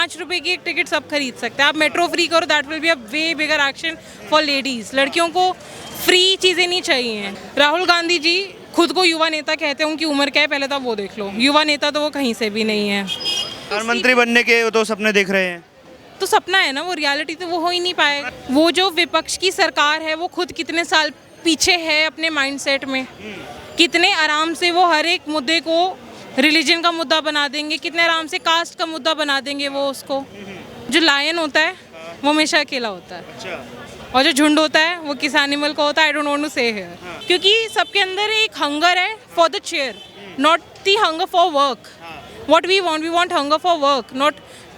₹5 की एक टिकट सब खरीद सकते हैं। आप मेट्रो फ्री करो, that will be a way bigger action for ladies. लड़कियों को फ्री चीज़ें नहीं चाहिए। राहुल गांधी जी खुद को युवा नेता कहते हैं, उनकी उम्र क्या है पहले तो आप वो देख लो। युवा नेता तो वो कहीं से भी नहीं है। प्रधानमंत्री बनने के तो सपने देख रहे हैं। तो सपना है ना, वो रियलिटी तो वो हो ही नहीं पाएगा। वो जो विपक्ष की सरकार है वो खुद कितने साल पीछे है अपने माइंडसेट में। कितने आराम से वो हर एक मुद्दे को रिलीजन का मुद्दा बना देंगे, कितने आराम से कास्ट का मुद्दा बना देंगे वो उसको। जो लायन होता है वो हमेशा अकेला होता है। अच्छा। और जो झुंड होता है वो किस एनिमल का होता है, I don't want to say here. क्योंकि सबके अंदर एक हंगर है for the chair, not the hunger for work. What we want hunger for work,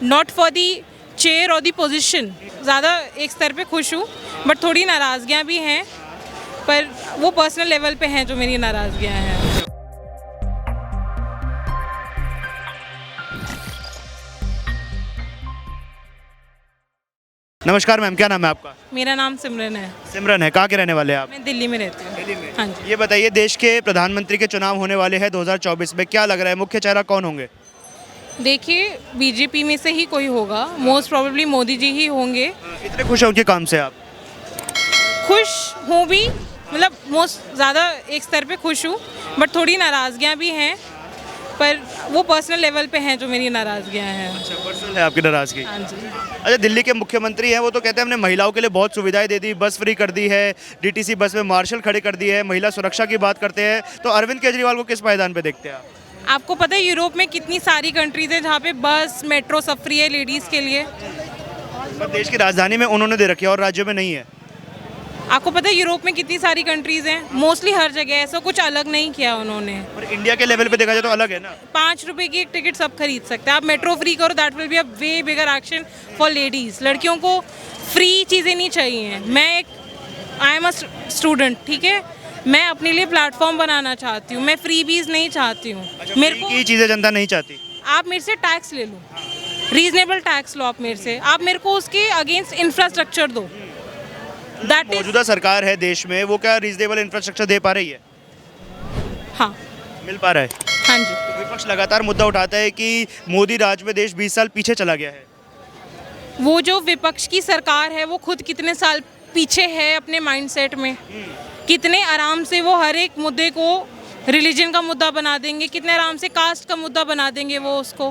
not for the chair और द पोजीशन। ज़्यादा एक स्तर पे खुश हूँ, बट थोड़ी नाराज़गियाँ भी हैं, पर वो पर्सनल लेवल पे हैं जो मेरी नाराज़गियाँ हैं। नमस्कार मैम, क्या नाम है आपका? मेरा नाम सिमरन है। सिमरन है। कहाँ के रहने वाले हैं आप? मैं दिल्ली में रहती हूँ। दिल्ली में। हाँ जी। ये बताइए, देश के प्रधानमंत्री के चुनाव होने वाले हैं 2024 में, क्या लग रहा है मुख्य चेहरा कौन होंगे? देखिए, बीजेपी में से ही कोई होगा, मोस्ट प्रोबेबली मोदी जी ही होंगे। इतने खुश हैं उनके काम से आप? खुश हूँ भी, मतलब मोस्ट ज़्यादा एक स्तर पे खुश हूँ, बट थोड़ी नाराज़गियाँ भी हैं, पर वो पर्सनल लेवल पे हैं जो मेरी नाराज़गियाँ हैं। अच्छा, पर्सनल है आपकी नाराजगी। हाँ जी। अच्छा, दिल्ली के मुख्यमंत्री हैं, वो तो कहते हैं हमने महिलाओं के लिए बहुत सुविधाएं दे दी, बस फ्री कर दी है, डीटीसी बस में मार्शल खड़े कर दिए हैं, महिला सुरक्षा की बात करते हैं। तो अरविंद केजरीवाल को किस मैदान पे देखते हैं आप? आपको पता है यूरोप में कितनी सारी कंट्रीज़ हैं जहाँ पे बस मेट्रो सब फ्री है लेडीज़ के लिए। पर देश की राजधानी में उन्होंने दे रखी है और राज्यों में नहीं है। आपको पता है यूरोप में कितनी सारी कंट्रीज़ हैं, मोस्टली हर जगह, ऐसा कुछ अलग नहीं किया उन्होंने। पर इंडिया के लेवल पे देखा जाए तो अलग है ना। ₹5 की एक टिकट सब खरीद सकते हैं। आप मेट्रो फ्री करो, that will be a way bigger action for ladies. लड़कियों को फ्री चीज़ें नहीं चाहिए। आई एम अ स्टूडेंट, ठीक है, मैं अपने लिए प्लेटफॉर्म बनाना चाहती हूँ, मैं फ्रीबीज नहीं चाहती हूँ। मेरे को की चीजें जनता नहीं चाहती। आप मेरे से टैक्स ले लो, रीजनेबल टैक्स लो आप मेरे से, आप मेरे को उसके अगेंस्ट इंफ्रास्ट्रक्चर दो। दैट इज, मौजूदा सरकार है देश में, वो क्या रीजनेबल इंफ्रास्ट्रक्चर दे पा रही है? हाँ मिल पा रहा है? हाँ जी। तो विपक्ष लगातार मुद्दा उठाता है कि मोदी राज में देश 20 साल पीछे चला गया है। वो जो विपक्ष की सरकार है वो खुद कितने साल पीछे है अपने माइंडसेट में। कितने आराम से वो हर एक मुद्दे को रिलीजन का मुद्दा बना देंगे, कितने आराम से कास्ट का मुद्दा बना देंगे वो उसको,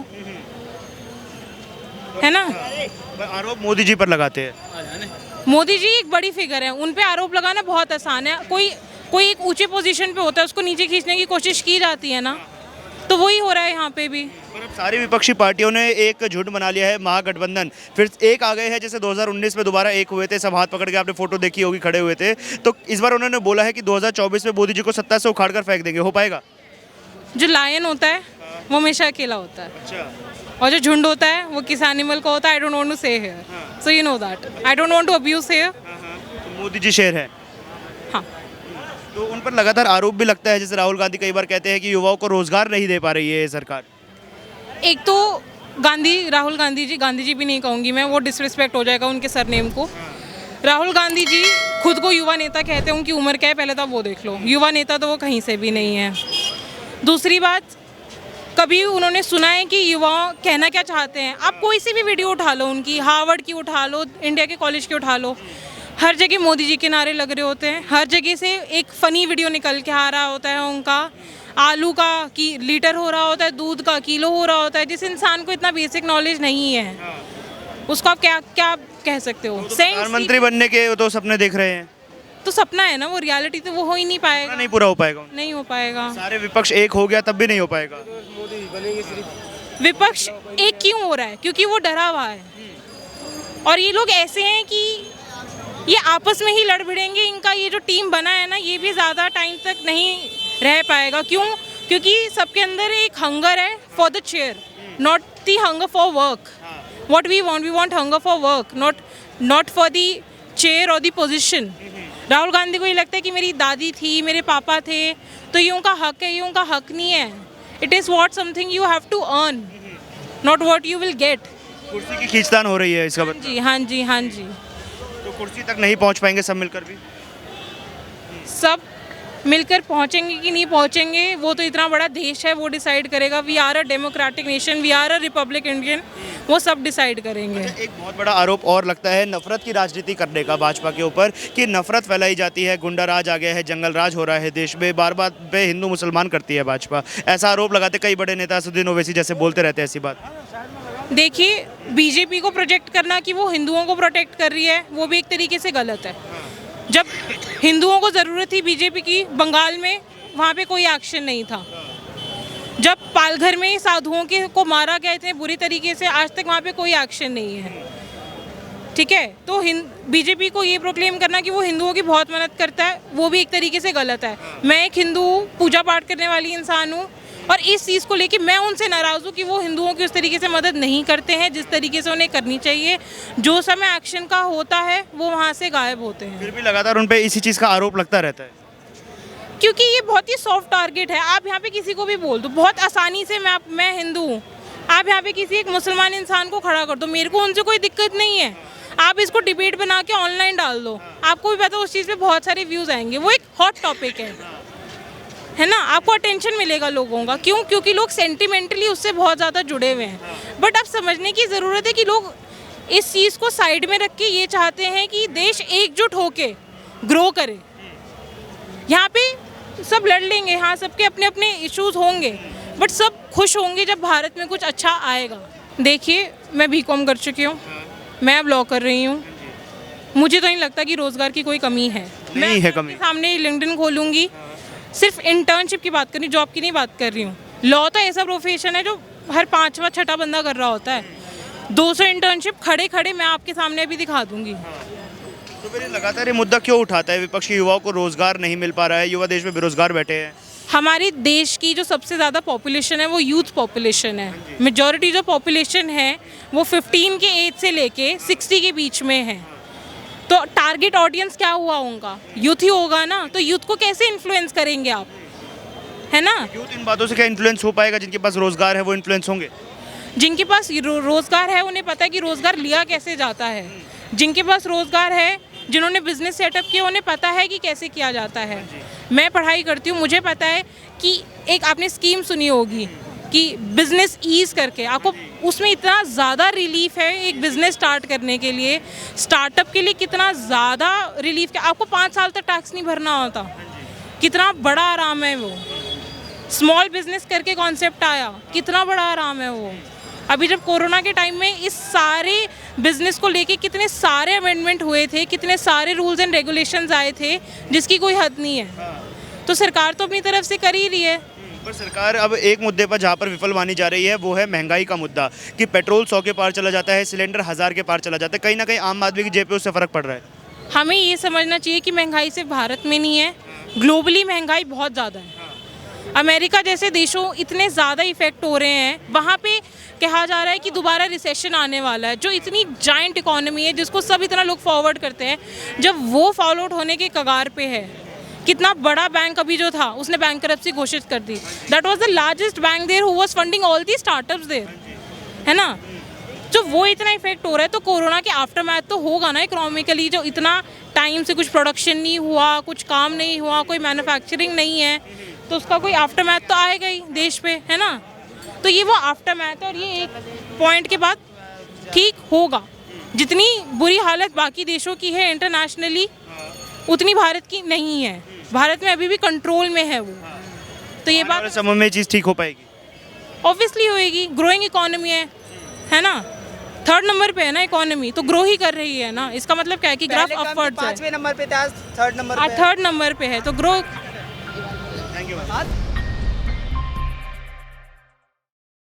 है ना। आरोप मोदी जी पर लगाते हैं। मोदी जी एक बड़ी फिगर है, उन पे आरोप लगाना बहुत आसान है। कोई एक ऊंचे पोजीशन पे होता है, उसको नीचे खींचने की कोशिश की जाती है ना, तो वही हो रहा है यहाँ पे भी। पर अब सारी विपक्षी पार्टियों ने एक झुंड बना लिया है, महागठबंधन। फिर एक आ गए हैं, जैसे 2019 में दोबारा एक हुए थे, सब हाथ पकड़ के, आपने फोटो देखी होगी, खड़े हुए थे। तो इस बार उन्होंने बोला है कि 2024 में मोदी जी को सत्ता से उखाड़ कर फेंक देंगे। हो पाएगा? जो लायन होता है वो हमेशा अकेला होता है, अच्छा। और जो झुंड होता है वो किस एनिमल का होता है, I don't want to say here, so you know that, I don't want to abuse here. तो मोदी जी शेर है। हाँ, तो उन पर लगातार आरोप भी लगता है, जैसे राहुल गांधी कई बार कहते हैं कि युवाओं को रोजगार नहीं दे पा रही है ये सरकार। एक तो राहुल गांधी जी भी नहीं कहूँगी मैं, वो डिसरिस्पेक्ट हो जाएगा उनके सरनेम को। राहुल गांधी जी खुद को युवा नेता कहते हैं, उनकी उम्र क्या है पहले तो आप वो देख लो। युवा नेता तो वो कहीं से भी नहीं है। दूसरी बात, कभी उन्होंने सुना है कि युवा कहना क्या चाहते हैं? आप कोई सी भी वीडियो उठा लो उनकी, हार्वर्ड की उठा लो, इंडिया के कॉलेज की उठा लो, हर जगह मोदी जी के नारे लग रहे होते हैं। हर जगह से एक फ़नी वीडियो निकल के आ रहा होता है उनका, आलू का की लीटर हो रहा होता है, दूध का किलो हो रहा होता है। जिस इंसान को इतना बेसिक नॉलेज नहीं है, उसको आप क्या क्या कह सकते हो? प्रधानमंत्री बनने के तो सपने देख रहे हैं। तो सपना है ना, वो रियलिटी तो वो हो ही नहीं पाएगा। नहीं पूरा हो पाएगा। नहीं हो पाएगा। सारे विपक्ष एक हो गया तब भी नहीं हो पाएगा। विपक्ष एक क्यों हो रहा है? क्योंकि वो डरा हुआ है, और ये लोग ऐसे हैं कि ये आपस में ही लड़ भिड़ेंगे। इनका ये जो टीम बना है ना, ये भी ज़्यादा टाइम तक नहीं रह पाएगा। क्यों? क्योंकि सबके अंदर एक हंगर है for the chair, not the hunger for work. What we want hunger for work, not for the chair और द पोजीशन। राहुल गांधी को ये लगता है कि मेरी दादी थी, मेरे पापा थे, तो ये उनका हक है। ये उनका हक नहीं है। It is what something you have to earn, not what you will get. कुर्सी की खींचतान हो रही है इसका मतलब। जी हाँ जी हाँ जी। तो कुर्सी तक नहीं पहुंच पाएंगे सब मिलकर भी। सब मिलकर पहुंचेंगे कि नहीं पहुंचेंगे वो तो इतना बड़ा देश है, वो डिसाइड करेगा। We are a democratic nation, we are a republic Indian, वो सब डिसाइड करेंगे। एक बहुत बड़ा आरोप और लगता है नफरत की राजनीति करने का भाजपा के ऊपर, कि नफरत फैलाई जाती है, गुंडा राज आ गया है, जंगल राज हो रहा है देश में, बार बार पे हिंदू मुसलमान करती है भाजपा। ऐसा आरोप लगाते कई बड़े नेता, असदुद्दीन ओवैसी जैसे बोलते रहते हैं ऐसी बात। देखिए, बीजेपी को प्रोजेक्ट करना कि वो हिंदुओं को प्रोटेक्ट कर रही है, वो भी एक तरीके से गलत है। जब हिंदुओं को ज़रूरत थी बीजेपी की बंगाल में, वहाँ पे कोई एक्शन नहीं था। जब पालघर में साधुओं के को मारा गया इतने बुरी तरीके से, आज तक वहाँ पे कोई एक्शन नहीं है। ठीक है, तो बीजेपी को ये प्रोक्लेम करना कि वो हिंदुओं की बहुत मदद करता है, वो भी एक तरीके से गलत है। मैं एक हिंदू हूँ, पूजा पाठ करने वाली इंसान हूँ, और इस चीज़ को लेके मैं उनसे नाराज़ हूँ कि वो हिंदुओं की उस तरीके से मदद नहीं करते हैं जिस तरीके से उन्हें करनी चाहिए। जो समय एक्शन का होता है वो वहाँ से गायब होते हैं। फिर भी लगातार उन पे इसी चीज़ का आरोप लगता रहता है, क्योंकि ये बहुत ही सॉफ्ट टारगेट है। आप यहाँ पे किसी को भी बोल दो बहुत आसानी से, मैं हिंदू हूँ, आप यहाँ पे किसी एक मुसलमान इंसान को खड़ा कर दो, मेरे को उनसे कोई दिक्कत नहीं है। आप इसको डिबेट बना के ऑनलाइन डाल दो, आपको भी पता उस चीज़ पे बहुत सारे व्यूज़ आएंगे। वो एक हॉट टॉपिक है ना, आपको अटेंशन मिलेगा लोगों का। क्यों? क्योंकि लोग सेंटिमेंटली उससे बहुत ज़्यादा जुड़े हुए हैं। बट अब समझने की ज़रूरत है कि लोग इस चीज़ को साइड में रख के ये चाहते हैं कि देश एकजुट होके ग्रो करे। यहाँ पे सब लड़ लेंगे, हाँ सबके अपने अपने इश्यूज होंगे, बट सब खुश होंगे जब भारत में कुछ अच्छा आएगा। देखिए, मैं बीकॉम कर चुकी हूँ, मैं अब लॉ कर रही हूँ, मुझे तो नहीं लगता कि रोज़गार की कोई कमी है। नहीं है कमी। सामने लिंक्डइन खोलूँगी, सिर्फ इंटर्नशिप की बात कर रही हूँ, जॉब की नहीं बात कर रही हूँ। लॉ तो ऐसा प्रोफेशन है जो हर 5वां 6ठा बंदा कर रहा होता है। 200 इंटर्नशिप खड़े खड़े मैं आपके सामने भी दिखा दूंगी। तो फिर लगातार ये मुद्दा क्यों उठाता है विपक्ष की? युवाओं को रोजगार नहीं मिल पा रहा है, युवा देश में बेरोजगार बैठे हैं। हमारी देश की जो सबसे ज़्यादा पॉपुलेशन है वो यूथ पॉपुलेशन है। मेजॉरिटी जो पॉपुलेशन है वो 15 के एज से लेके 60 के बीच में है। तो टारगेट ऑडियंस क्या हुआ उनका? यूथ ही होगा ना। तो यूथ को कैसे इन्फ्लुएंस करेंगे आप, है ना? यूथ इन बातों से क्या इन्फ्लुएंस हो पाएगा? जिनके पास रोजगार है वो इन्फ्लुएंस होंगे। जिनके पास रोज़गार है उन्हें पता है कि रोज़गार लिया कैसे जाता है। जिनके पास रोज़गार है, जिन्होंने बिजनेस सेटअप किया, उन्हें पता है कि कैसे किया जाता है। मैं पढ़ाई करती हूँ, मुझे पता है कि एक आपने स्कीम सुनी होगी कि बिज़नेस ईज करके, आपको उसमें इतना ज़्यादा रिलीफ है एक बिज़नेस स्टार्ट करने के लिए, स्टार्टअप के लिए कितना ज़्यादा रिलीफ है। आपको 5 साल तक टैक्स नहीं भरना होता, कितना बड़ा आराम है वो। स्मॉल बिजनेस करके कॉन्सेप्ट आया, कितना बड़ा आराम है वो। अभी जब कोरोना के टाइम में इस सारे बिजनेस को लेके कितने सारे अमेंडमेंट हुए थे, कितने सारे रूल्स एंड रेगुलेशंस आए थे जिसकी कोई हद नहीं है। तो सरकार तो अपनी तरफ से कर ही रही है। पर सरकार अब एक मुद्दे पर जहाँ पर विफल मानी जा रही है वो है महंगाई का मुद्दा, कि पेट्रोल 100 के पार चला जाता है, सिलेंडर 1000 के पार चला जाता है। कहीं ना कहीं आम आदमी की जेब पे उससे फ़र्क पड़ रहा है। हमें ये समझना चाहिए कि महंगाई सिर्फ भारत में नहीं है, ग्लोबली महंगाई बहुत ज़्यादा है। अमेरिका जैसे देशों इतने ज़्यादा इफेक्ट हो रहे हैं, वहाँ पे कहा जा रहा है कि दोबारा रिसेशन आने वाला है। जो इतनी जाइंट इकोनॉमी है जिसको सब इतना लुक फॉरवर्ड करते हैं, जब वो फॉल आउट होने के कगार पे है। कितना बड़ा बैंक अभी जो था उसने बैंकरप्सी घोषित कर दी। That was the largest bank there who was funding all the startups there, है ना? जो वो इतना इफेक्ट हो रहा है, तो कोरोना के आफ्टर मैथ तो होगा ना इकोनॉमिकली। जो इतना टाइम से कुछ प्रोडक्शन नहीं हुआ, कुछ काम नहीं हुआ, कोई मैन्युफैक्चरिंग नहीं है, तो उसका कोई आफ्टर मैथ तो आएगा ही देश पे, है ना? तो ये वो आफ्टर मैथ है, और ये एक पॉइंट के बाद ठीक होगा। जितनी बुरी हालत बाकी देशों की है इंटरनेशनली, उतनी भारत की नहीं है। भारत में अभी भी कंट्रोल में है वो। तो ये बात समय में चीज़ ठीक हो पाएगी, ऑब्वियसली होएगी। ग्रोइंग इकोनॉमी है ना, 3rd नंबर पे है ना इकोनॉमी, तो ग्रो ही कर रही है ना। इसका मतलब क्या है कि ग्राफ अपवर्ड्स है। 5वें नंबर पे था, 3rd नंबर पे 3rd नंबर पे है, तो ग्रो। Thank you.